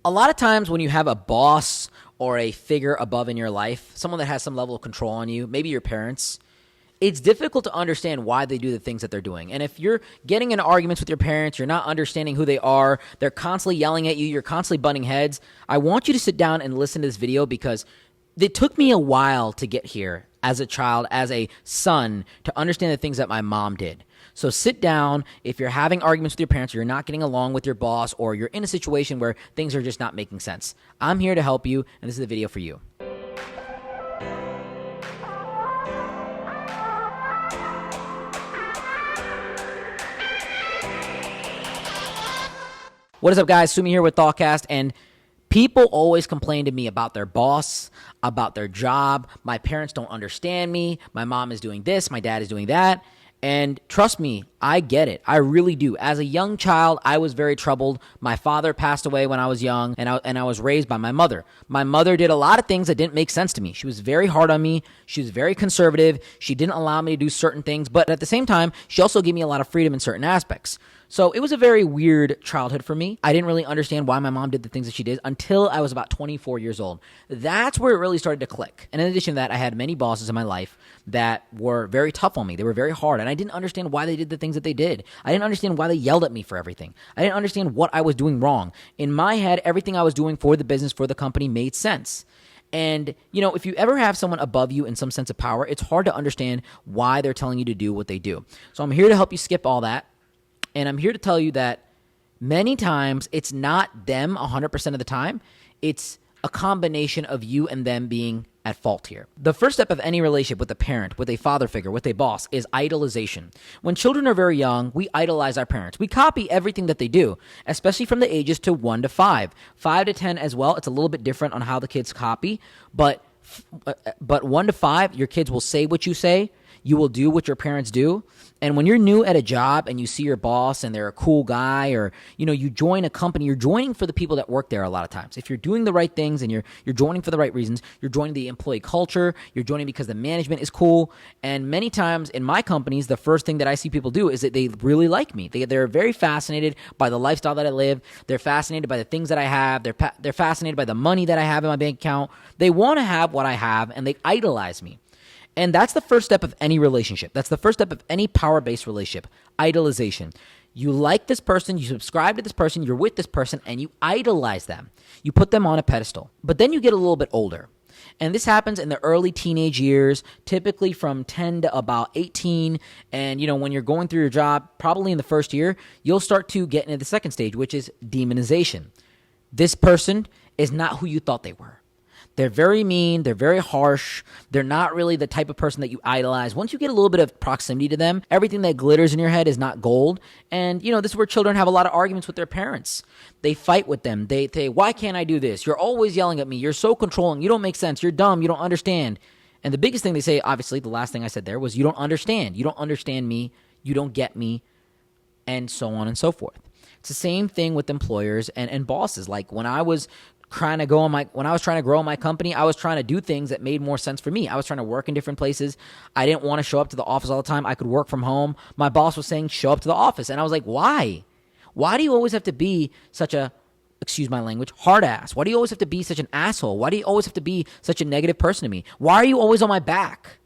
A lot of times when you have a boss or a figure above in your life, someone that has some level of control on you, maybe your parents, it's difficult to understand why they do the things that they're doing. And if you're getting in arguments with your parents, you're not understanding who they are, they're constantly yelling at you, you're constantly butting heads, I want you to sit down and listen to this video because it took me a while to get here as a child, as a son, to understand the things that my mom did. So sit down. If you're having arguments with your parents, or you're not getting along with your boss, or you're in a situation where things are just not making sense, I'm here to help you, and this is the video for you. What is up, guys? Sumi here with ThoughtCast, and people always complain to me about their boss, about their job. My parents don't understand me. My mom is doing this. My dad is doing that. And trust me, I get it. I really do. As a young child, I was very troubled. My father passed away when I was young, and I was raised by my mother. My mother did a lot of things that didn't make sense to me. She was very hard on me. She was very conservative. She didn't allow me to do certain things, but at the same time, she also gave me a lot of freedom in certain aspects. So it was a very weird childhood for me. I didn't really understand why my mom did the things that she did until I was about 24 years old. That's where it really started to click. And in addition to that, I had many bosses in my life that were very tough on me. They were very hard, and I didn't understand why they did the things that they did. I didn't understand why they yelled at me for everything. I didn't understand what I was doing wrong. In my head, everything I was doing for the business, for the company made sense. And, you know, if you ever have someone above you in some sense of power, it's hard to understand why they're telling you to do what they do. So I'm here to help you skip all that. And I'm here to tell you that many times it's not them 100% of the time. It's a combination of you and them being at fault here. The first step of any relationship with a parent, with a father figure, with a boss is idolization. When children are very young, we idolize our parents. We copy everything that they do, especially from the ages to 1 to 5. 5 to 10 as well. It's a little bit different on how the kids copy, but 1 to 5, your kids will say what you say. You will do what your parents do. And when you're new at a job and you see your boss and they're a cool guy, or, you know, you join a company, you're joining for the people that work there a lot of times. If you're doing the right things and you're joining for the right reasons, you're joining the employee culture, you're joining because the management is cool. And many times in my companies, the first thing that I see people do is that they really like me. They're very fascinated by the lifestyle that I live. They're fascinated by the things that I have. They're fascinated by the money that I have in my bank account. They want to have what I have, and they idolize me. And that's the first step of any relationship. That's the first step of any power-based relationship, idolization. You like this person, you subscribe to this person, you're with this person, and you idolize them. You put them on a pedestal. But then you get a little bit older. And this happens in the early teenage years, typically from 10 to about 18. And, you know, when you're going through your job, probably in the first year, you'll start to get into the second stage, which is demonization. This person is not who you thought they were. They're very mean. They're very harsh. They're not really the type of person that you idolize. Once you get a little bit of proximity to them, everything that glitters in your head is not gold. And, you know, this is where children have a lot of arguments with their parents. They fight with them. They say, why can't I do this? You're always yelling at me. You're so controlling. You don't make sense. You're dumb. You don't understand. And the biggest thing they say, obviously, the last thing I said there was, you don't understand. You don't understand me. You don't get me. And so on and so forth. It's the same thing with employers and bosses. Like when I was trying to grow in my company, I was trying to do things that made more sense for me. I was trying to work in different places. I didn't want to show up to the office all the time. I could work from home. My boss was saying, show up to the office. And I was like, why? Why do you always have to be such a, excuse my language, hard ass? Why do you always have to be such an asshole? Why do you always have to be such a negative person to me? Why are you always on my back?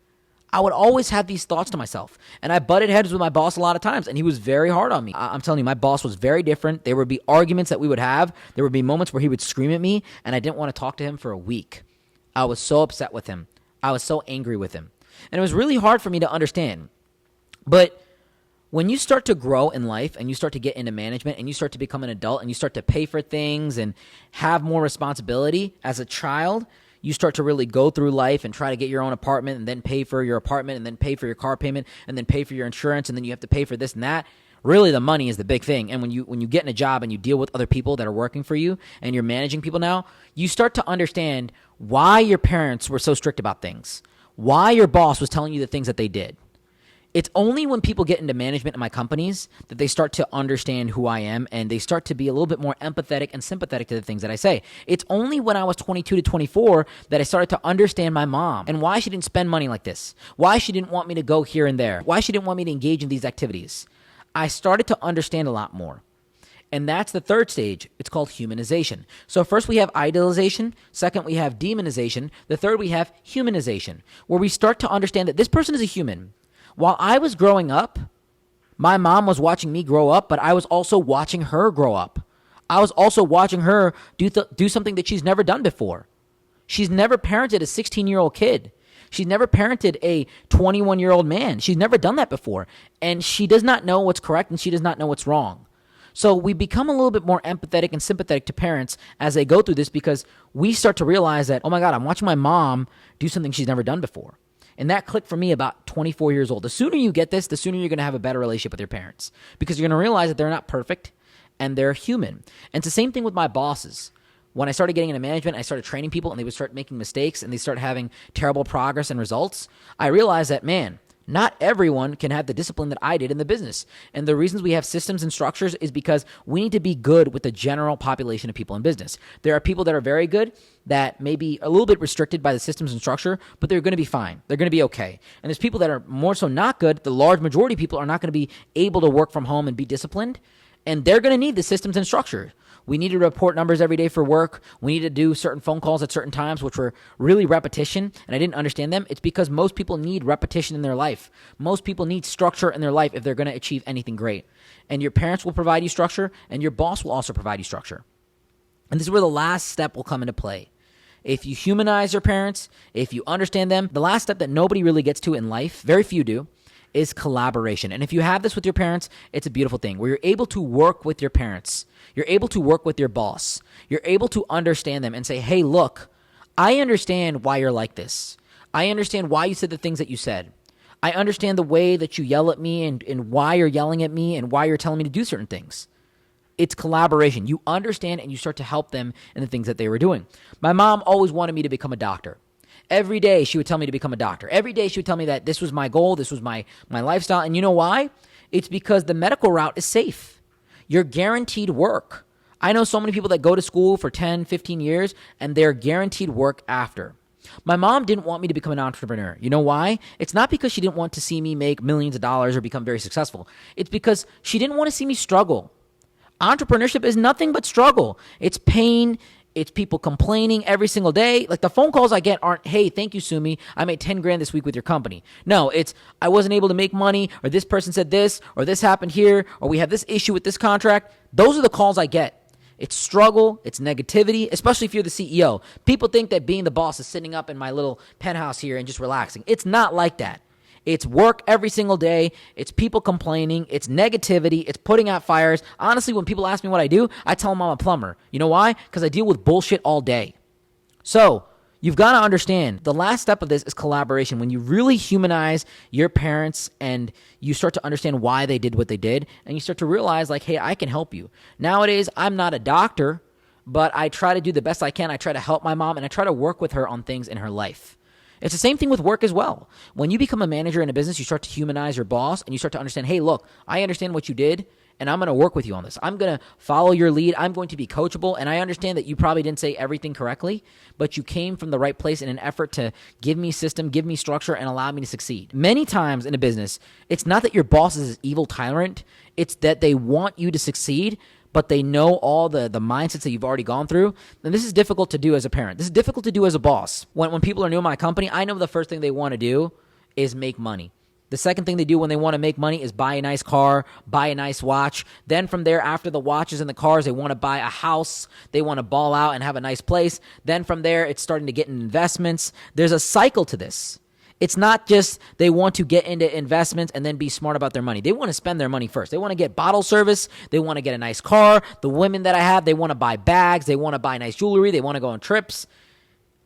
I would always have these thoughts to myself. And I butted heads with my boss a lot of times, and he was very hard on me. I'm telling you, my boss was very different. There would be arguments that we would have. There would be moments where he would scream at me, and I didn't want to talk to him for a week. I was so upset with him. I was so angry with him. And it was really hard for me to understand. But when you start to grow in life and you start to get into management and you start to become an adult and you start to pay for things and have more responsibility as a child, you start to really go through life and try to get your own apartment and then pay for your apartment and then pay for your car payment and then pay for your insurance and then you have to pay for this and that. Really, the money is the big thing. And when you get in a job and you deal with other people that are working for you and you're managing people now, you start to understand why your parents were so strict about things, why your boss was telling you the things that they did. It's only when people get into management in my companies that they start to understand who I am and they start to be a little bit more empathetic and sympathetic to the things that I say. It's only when I was 22 to 24 that I started to understand my mom and why she didn't spend money like this, why she didn't want me to go here and there, why she didn't want me to engage in these activities. I started to understand a lot more. And that's the third stage. It's called humanization. So first we have idolization. Second, we have demonization. The third, we have humanization, where we start to understand that this person is a human. While I was growing up, my mom was watching me grow up, but I was also watching her grow up. I was also watching her do something that she's never done before. She's never parented a 16-year-old kid. She's never parented a 21-year-old man. She's never done that before. And she does not know what's correct and she does not know what's wrong. So we become a little bit more empathetic and sympathetic to parents as they go through this, because we start to realize that, oh my God, I'm watching my mom do something she's never done before. And that clicked for me about 24 years old. The sooner you get this, the sooner you're going to have a better relationship with your parents, because you're going to realize that they're not perfect and they're human. And it's the same thing with my bosses. When I started getting into management, I started training people and they would start making mistakes and they start having terrible progress and results. I realized that, man, not everyone can have the discipline that I did in the business. And the reasons we have systems and structures is because we need to be good with the general population of people in business. There are people that are very good that may be a little bit restricted by the systems and structure, but they're going to be fine. They're going to be okay. And there's people that are more so not good. The large majority of people are not going to be able to work from home and be disciplined. And they're going to need the systems and structure. We need to report numbers every day for work. We need to do certain phone calls at certain times, which were really repetition, and I didn't understand them. It's because most people need repetition in their life. Most people need structure in their life if they're going to achieve anything great. And your parents will provide you structure, and your boss will also provide you structure. And this is where the last step will come into play. If you humanize your parents, if you understand them, the last step that nobody really gets to in life, very few do, is collaboration. And if you have this with your parents, it's a beautiful thing where you're able to work with your parents. You're able to work with your boss. You're able to understand them and say, hey, look, I understand why you're like this. I understand why you said the things that you said. I understand the way that you yell at me and why you're yelling at me and why you're telling me to do certain things. It's collaboration. You understand and you start to help them in the things that they were doing. My mom always wanted me to become a doctor. Every day she would tell me to become a doctor. Every day she would tell me that this was my goal, this was my lifestyle. And you know why? It's because the medical route is safe. You're guaranteed work. I know so many people that go to school for 10, 15 years and they're guaranteed work after. My mom didn't want me to become an entrepreneur. You know why? It's not because she didn't want to see me make millions of dollars or become very successful. It's because she didn't want to see me struggle. Entrepreneurship is nothing but struggle. It's pain. It's people complaining every single day. Like the phone calls I get aren't, hey, thank you, Sumi. I made 10 grand this week with your company. No, it's I wasn't able to make money, or this person said this, or this happened here, or we have this issue with this contract. Those are the calls I get. It's struggle. It's negativity, especially if you're the CEO. People think that being the boss is sitting up in my little penthouse here and just relaxing. It's not like that. It's work every single day. It's people complaining. It's negativity. It's putting out fires. Honestly, when people ask me what I do, I tell them I'm a plumber. You know why? Because I deal with bullshit all day. So you've got to understand the last step of this is collaboration. When you really humanize your parents and you start to understand why they did what they did, and you start to realize like, hey, I can help you. Nowadays, I'm not a doctor, but I try to do the best I can. I try to help my mom and I try to work with her on things in her life. It's the same thing with work as well. When you become a manager in a business, you start to humanize your boss and you start to understand, hey, look, I understand what you did and I'm going to work with you on this. I'm going to follow your lead. I'm going to be coachable. And I understand that you probably didn't say everything correctly, but you came from the right place in an effort to give me system, give me structure, and allow me to succeed. Many times in a business, it's not that your boss is an evil tyrant. It's that they want you to succeed, but they know all the mindsets that you've already gone through. And this is difficult to do as a parent. This is difficult to do as a boss. When people are new in my company, I know the first thing they want to do is make money. The second thing they do when they want to make money is buy a nice car, buy a nice watch. Then from there, after the watches and the cars, they want to buy a house. They want to ball out and have a nice place. Then from there, it's starting to get in investments. There's a cycle to this. It's not just they want to get into investments and then be smart about their money. They want to spend their money first. They want to get bottle service. They want to get a nice car. The women that I have, they want to buy bags. They want to buy nice jewelry. They want to go on trips.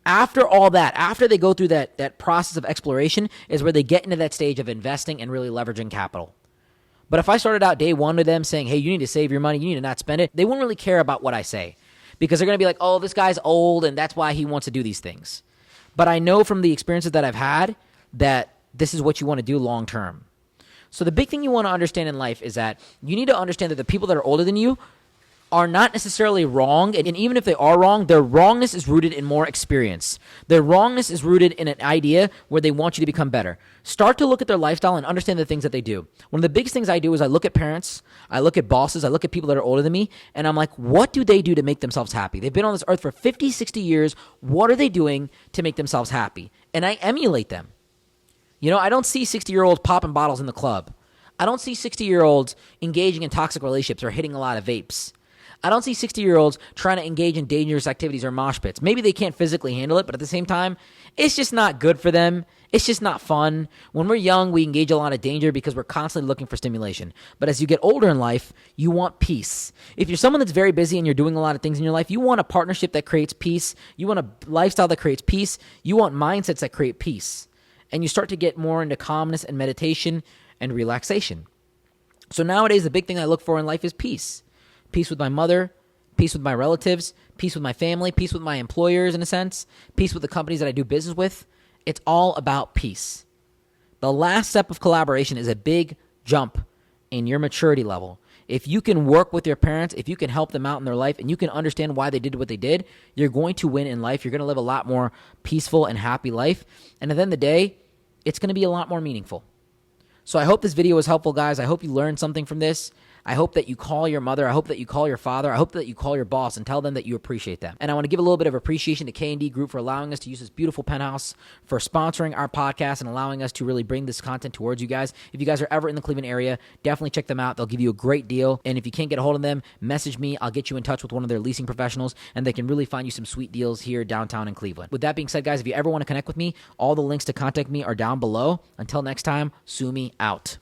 After all that, after they go through that process of exploration is where they get into that stage of investing and really leveraging capital. But if I started out day one with them saying, hey, you need to save your money, you need to not spend it, they wouldn't really care about what I say because they're going to be like, oh, this guy's old and that's why he wants to do these things. But I know from the experiences that I've had that this is what you want to do long term. So the big thing you want to understand in life is that you need to understand that the people that are older than you, are not necessarily wrong. And even if they are wrong, their wrongness is rooted in more experience. Their wrongness is rooted in an idea where they want you to become better. Start to look at their lifestyle and understand the things that they do. One of the biggest things I do is I look at parents, I look at bosses, I look at people that are older than me, and I'm like, what do they do to make themselves happy? They've been on this earth for 50, 60 years. What are they doing to make themselves happy? And I emulate them. You know, I don't see 60-year-olds popping bottles in the club. I don't see 60-year-olds engaging in toxic relationships or hitting a lot of vapes. I don't see 60-year-olds trying to engage in dangerous activities or mosh pits. Maybe they can't physically handle it, but at the same time, it's just not good for them. It's just not fun. When we're young, we engage a lot of danger because we're constantly looking for stimulation. But as you get older in life, you want peace. If you're someone that's very busy and you're doing a lot of things in your life, you want a partnership that creates peace. You want a lifestyle that creates peace. You want mindsets that create peace. And you start to get more into calmness and meditation and relaxation. So nowadays, the big thing I look for in life is peace. Peace with my mother, peace with my relatives, peace with my family, peace with my employers in a sense, peace with the companies that I do business with. It's all about peace. The last step of collaboration is a big jump in your maturity level. If you can work with your parents, if you can help them out in their life, and you can understand why they did what they did, you're going to win in life. You're going to live a lot more peaceful and happy life. And at the end of the day, it's going to be a lot more meaningful. So I hope this video was helpful, guys. I hope you learned something from this. I hope that you call your mother. I hope that you call your father. I hope that you call your boss and tell them that you appreciate them. And I want to give a little bit of appreciation to K&D Group for allowing us to use this beautiful penthouse, for sponsoring our podcast and allowing us to really bring this content towards you guys. If you guys are ever in the Cleveland area, definitely check them out. They'll give you a great deal. And if you can't get a hold of them, message me. I'll get you in touch with one of their leasing professionals, and they can really find you some sweet deals here downtown in Cleveland. With that being said, guys, if you ever want to connect with me, all the links to contact me are down below. Until next time, Sumi out.